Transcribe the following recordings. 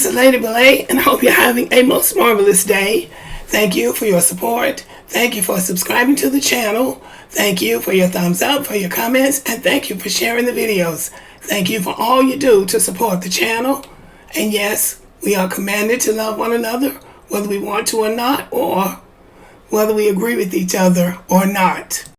is Lady Belay, and I hope you're having a most marvelous day. Thank you for your support. Thank you for subscribing to the channel. Thank you for your thumbs up, for your comments, and thank you for sharing the videos. Thank you for all you do to support the channel. And yes, we are commanded to love one another, whether we want to or not, or whether we agree with each other or not.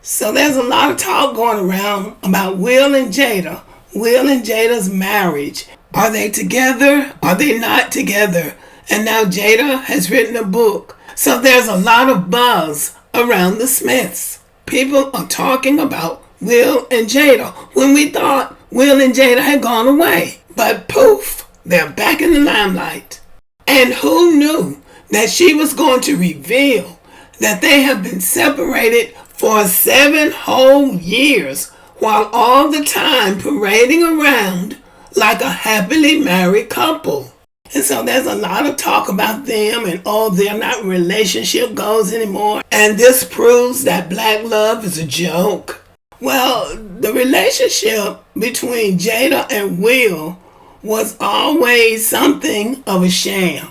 So there's a lot of talk going around about Will and Jada. Will and Jada's marriage. Are they together? Are they not together? And now Jada has written a book. So there's a lot of buzz around the Smiths. People are talking about Will and Jada when we thought Will and Jada had gone away. But poof, they're back in the limelight. And who knew that she was going to reveal that they have been separated for 7 whole years, while all the time parading around like a happily married couple. And so there's a lot of talk about them and they're not relationship goals anymore. And this proves that black love is a joke. Well, the relationship between Jada and Will was always something of a sham.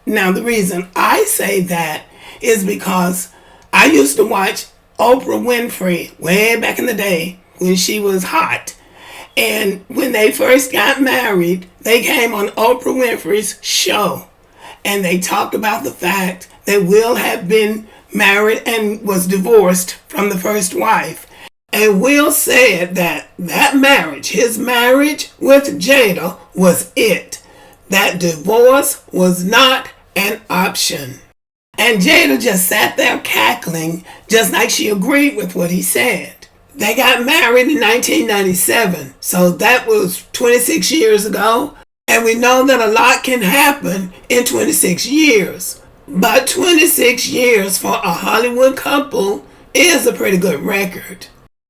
Now, the reason I say that is because I used to watch Oprah Winfrey way back in the day when she was hot. And when they first got married, they came on Oprah Winfrey's show. And they talked about the fact that Will had been married and was divorced from the first wife. And Will said that marriage, his marriage with Jada, was it. That divorce was not an option. And Jada just sat there cackling, just like she agreed with what he said. They got married in 1997, so that was 26 years ago. And we know that a lot can happen in 26 years. But 26 years for a Hollywood couple is a pretty good record.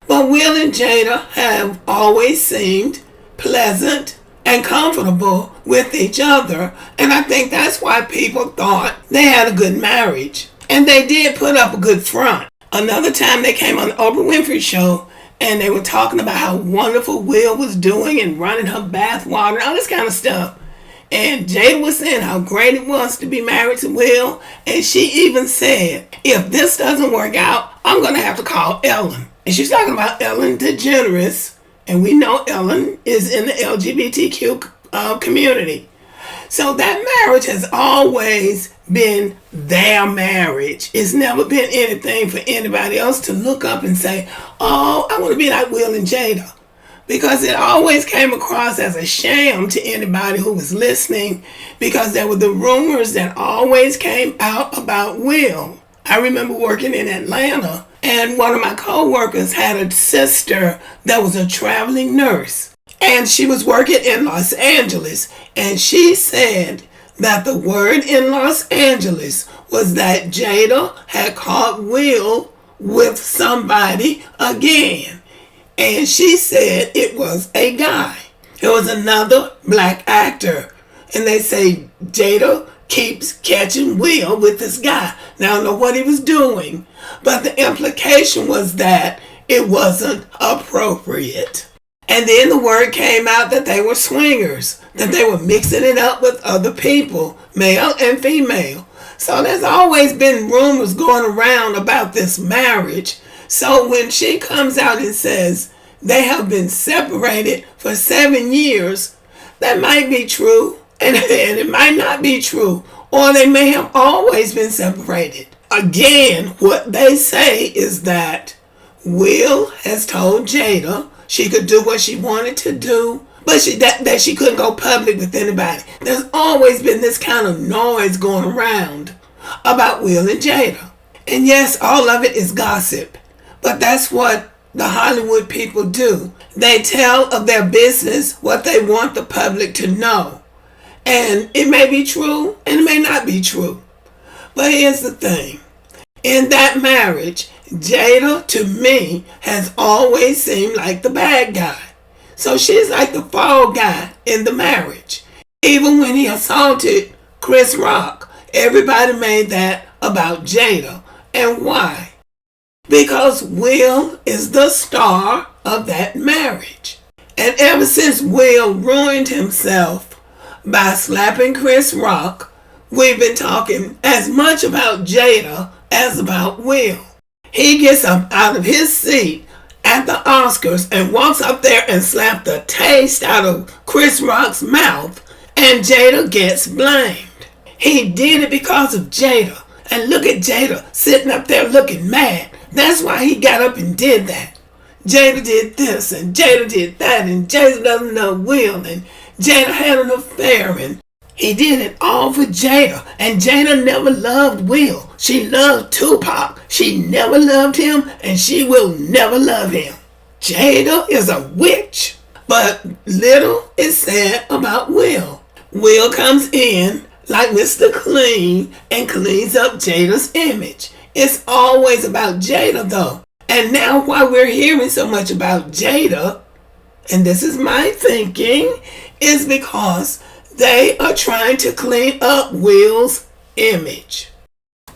But Will and Jada have always seemed pleasant and comfortable with each other. And I think that's why people thought they had a good marriage. And they did put up a good front. Another time they came on the Oprah Winfrey show and they were talking about how wonderful Will was doing and running her bath water and all this kind of stuff. And Jada was saying how great it was to be married to Will. And she even said, if this doesn't work out, I'm going to have to call Ellen. And she's talking about Ellen DeGeneres. And we know Ellen is in the LGBTQ community. So that marriage has always been their marriage. It's never been anything for anybody else to look up and say, oh, I want to be like Will and Jada. Because it always came across as a sham to anybody who was listening, because there were the rumors that always came out about Will. I remember working in Atlanta, and one of my co-workers had a sister that was a traveling nurse. And she was working in Los Angeles, and she said that the word in Los Angeles was that Jada had caught Will with somebody again. And she said it was a guy. It was another black actor. And they say Jada keeps catching Will with this guy. Now, I don't know what he was doing, but the implication was that it wasn't appropriate. And then the word came out that they were swingers, that they were mixing it up with other people, male and female. So there's always been rumors going around about this marriage. So when she comes out and says they have been separated for 7 years, that might be true, and it might not be true, or they may have always been separated. Again, what they say is that Will has told Jada she could do what she wanted to do, but that she couldn't go public with anybody. There's always been this kind of noise going around about Will and Jada. And yes, all of it is gossip, but that's what the Hollywood people do. They tell of their business what they want the public to know. And it may be true and it may not be true. But here's the thing. In that marriage, Jada, to me, has always seemed like the bad guy. So she's like the fall guy in the marriage. Even when he assaulted Chris Rock, everybody made that about Jada. And why? Because Will is the star of that marriage. And ever since Will ruined himself by slapping Chris Rock, we've been talking as much about Jada as about Will. He gets up out of his seat at the Oscars and walks up there and slaps the taste out of Chris Rock's mouth, and Jada gets blamed. He did it because of Jada. And look at Jada sitting up there looking mad. That's why he got up and did that. Jada did this and Jada did that, and Jada doesn't know Will, and Jada had an affair, and he did it all for Jada. And Jada never loved Will. She loved Tupac. She never loved him, and she will never love him. Jada is a witch. But little is said about Will. Will comes in like Mr. Clean and cleans up Jada's image. It's always about Jada though. And now while we're hearing so much about Jada, and this is my thinking, is because they are trying to clean up Will's image.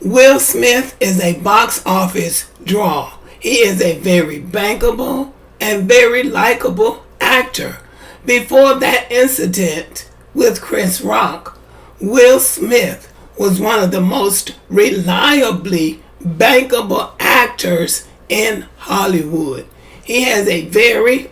Will Smith is a box office draw. He is a very bankable and very likable actor. Before that incident with Chris Rock, Will Smith was one of the most reliably bankable actors in Hollywood. He had a very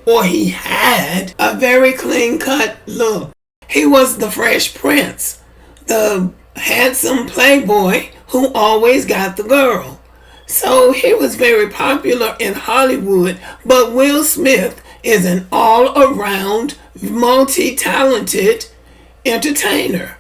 clean-cut look. He was the Fresh Prince, the handsome playboy who always got the girl. So he was very popular in Hollywood, but Will Smith is an all-around, multi-talented entertainer.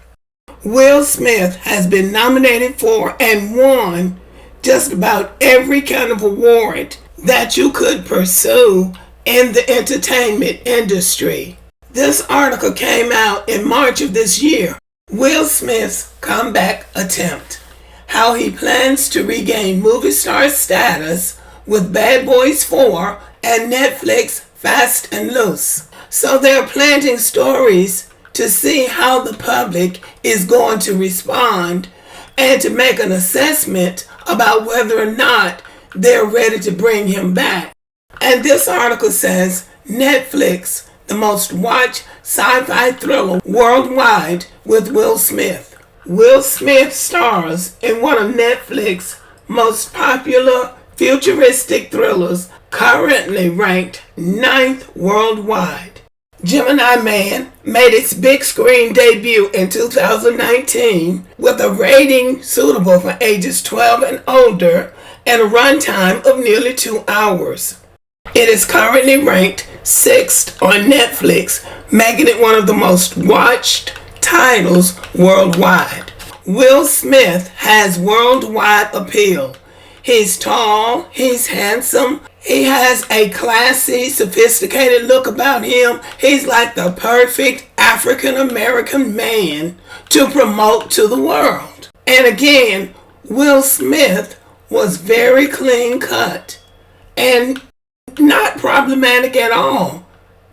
Will Smith has been nominated for and won just about every kind of award that you could pursue in the entertainment industry. This article came out in March of this year. Will Smith's comeback attempt. How he plans to regain movie star status with Bad Boys 4 and Netflix Fast and Loose. So they're planting stories to see how the public is going to respond and to make an assessment about whether or not they're ready to bring him back. And this article says Netflix, the most watched sci-fi thriller worldwide with Will Smith. Will Smith stars in one of Netflix's most popular futuristic thrillers, currently ranked 9th worldwide. Gemini Man made its big screen debut in 2019 with a rating suitable for ages 12 and older and a runtime of nearly 2 hours. It is currently ranked 6th on Netflix, making it one of the most watched titles worldwide. Will Smith has worldwide appeal. He's tall, he's handsome, he has a classy, sophisticated look about him. He's like the perfect African-American man to promote to the world. And again, Will Smith was very clean cut and not problematic at all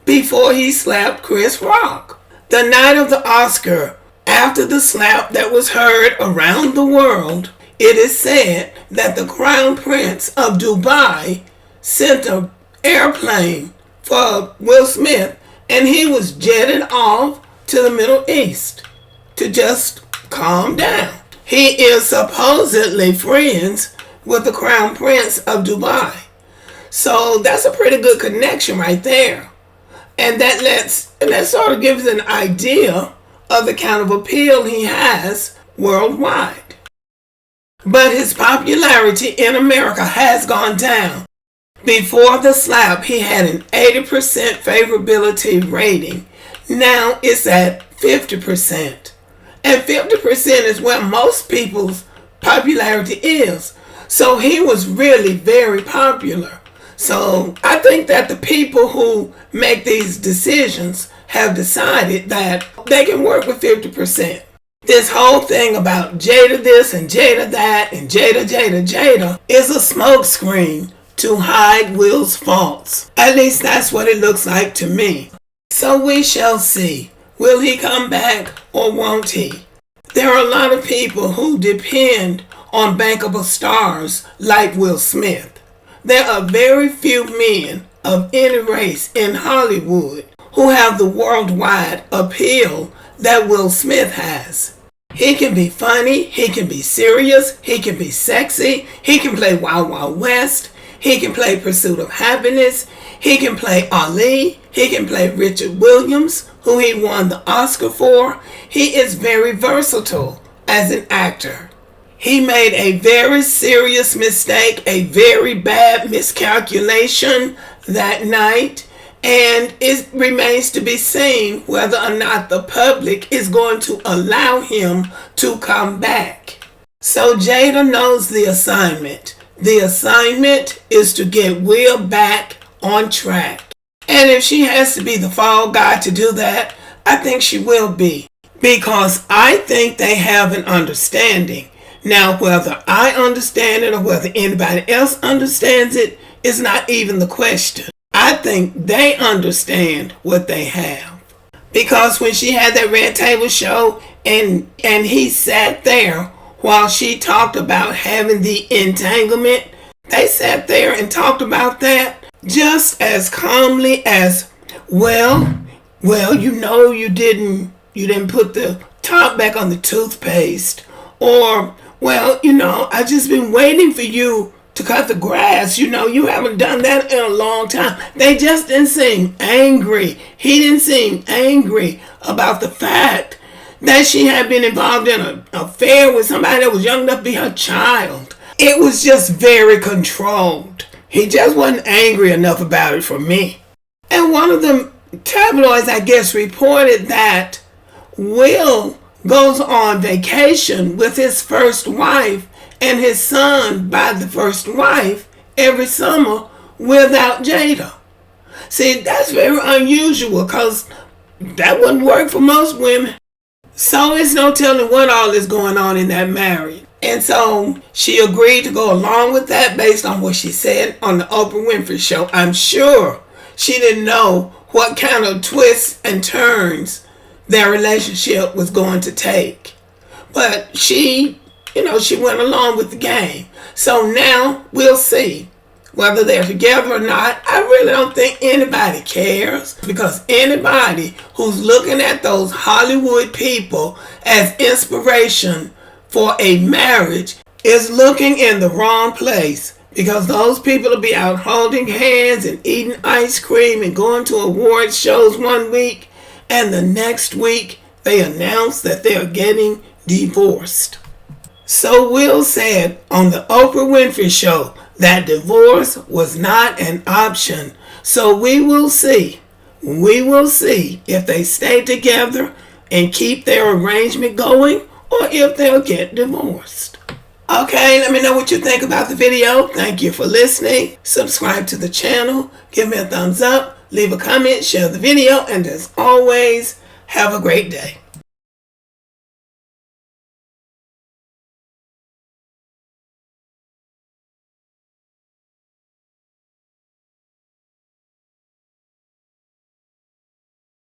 before he slapped Chris Rock. The night of the Oscar, after the slap that was heard around the world, it is said that the Crown Prince of Dubai sent an airplane for Will Smith, and he was jetted off to the Middle East to just calm down. He is supposedly friends with the Crown Prince of Dubai. So that's a pretty good connection right there. And that sort of gives an idea of the kind of appeal he has worldwide. But his popularity in America has gone down. Before the slap, he had an 80% favorability rating. Now it's at 50%. And 50% is where most people's popularity is. So he was really very popular. So I think that the people who make these decisions have decided that they can work with 50%. This whole thing about Jada this and Jada that and Jada is a smokescreen to hide Will's faults. At least that's what it looks like to me. So we shall see. Will he come back or won't he? There are a lot of people who depend on bankable stars like Will Smith. There are very few men of any race in Hollywood who have the worldwide appeal that Will Smith has. He can be funny, he can be serious, he can be sexy, he can play Wild Wild West, he can play Pursuit of Happiness, he can play Ali, he can play Richard Williams, who he won the Oscar for. He is very versatile as an actor. He made a very serious mistake, a very bad miscalculation that night, and it remains to be seen whether or not the public is going to allow him to come back. So Jada knows the assignment. The assignment is to get Will back on track. And if she has to be the fall guy to do that, I think she will be. Because I think they have an understanding. Now, whether I understand it or whether anybody else understands it is not even the question. I think they understand what they have. Because when she had that Red Table Show and he sat there while she talked about having the entanglement, they sat there and talked about that just as calmly as, well, you didn't put the top back on the toothpaste, or, I've just been waiting for you to cut the grass. You haven't done that in a long time. They just didn't seem angry. He didn't seem angry about the fact that she had been involved in an affair with somebody that was young enough to be her child. It was just very controlled. He just wasn't angry enough about it for me. And one of the tabloids, I guess, reported that Will goes on vacation with his first wife and his son by the first wife every summer without Jada. See, that's very unusual because that wouldn't work for most women. So it's no telling what all is going on in that marriage. And so she agreed to go along with that based on what she said on the Oprah Winfrey Show. I'm sure she didn't know what kind of twists and turns their relationship was going to take. But she went along with the game. So now we'll see whether they're together or not. I really don't think anybody cares, because anybody who's looking at those Hollywood people as inspiration for a marriage is looking in the wrong place, because those people will be out holding hands and eating ice cream and going to award shows one week, and the next week they announce that they're getting divorced. So Will said on the Oprah Winfrey Show that divorce was not an option. So we will see. We will see if they stay together and keep their arrangement going, or if they'll get divorced. Okay, let me know what you think about the video. Thank you for listening. Subscribe to the channel. Give me a thumbs up. Leave a comment. Share the video. And as always, have a great day.